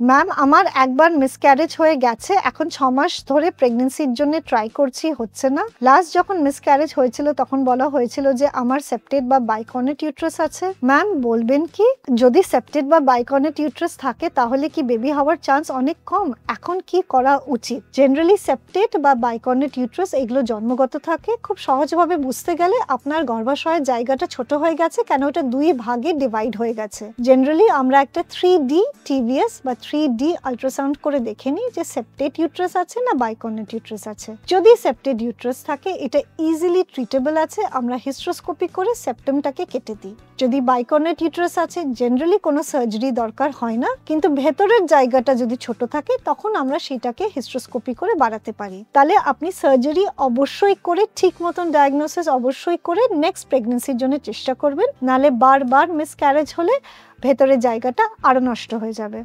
Ma'am আমার একবার miscarriage হয়ে গেছে, এখন 6 মাস ধরে প্রেগন্যান্সির জন্য ট্রাই করছি, হচ্ছে না। লাস্ট যখন মিসক্যারেজ হয়েছিল তখন বলা হয়েছিল যে আমার সেপ্টেড বা বাইকনেট ইউট্রাস আছে। ম্যাম বলবেন কি, যদি সেপ্টেড বা বাইকনেট ইউট্রাস থাকে তাহলে কি বেবি হওয়ার চান্স অনেক কম? এখন কি করা উচিত? জেনারেলি সেপ্টেড বা বাইকনেট ইউট্রাস এগুলো জন্মগত থাকে। খুব সহজভাবে বুঝতে গেলে আপনার গর্ভাশয়ের জায়গাটা ছোট হয়ে গেছে, কেন ওটা 2 ভাগে ডিভাইড হয়ে গেছে। জেনারেলি আমরা একটা 3D টিভিএস বা 3D আল্ট্রাসাউন্ড করে দেখে নিই যে সেপ্টেড ইউট্রাস আছে না বাইকনেট ইউট্রাস আছে। যদি সেপ্টেড ইউট্রাস থাকে এটা ইজিলি ট্রিটেবল আছে, আমরা হিস্ট্রোস্কোপি করে সেপ্টামটাকে কেটে দিই। যদি বাইকনেট ইউট্রাস আছে জেনারেলি কোনো সার্জারি দরকার হয় না, কিন্তু ভেতরের জায়গাটা যদি ছোট থাকে তখন আমরা সেটাকে হিস্ট্রোস্কোপি করে বাড়াতে পারি। তাহলে আপনি সার্জারি অবশ্যই করে ঠিক মতন ডায়াগনোসিস অবশ্যই করে নেক্সট প্রেগন্যান্সির জন্য চেষ্টা করবেন, নালে বারবার মিসক্যারেজ হলে ভেতরের জায়গাটা আরো নষ্ট হয়ে যাবে।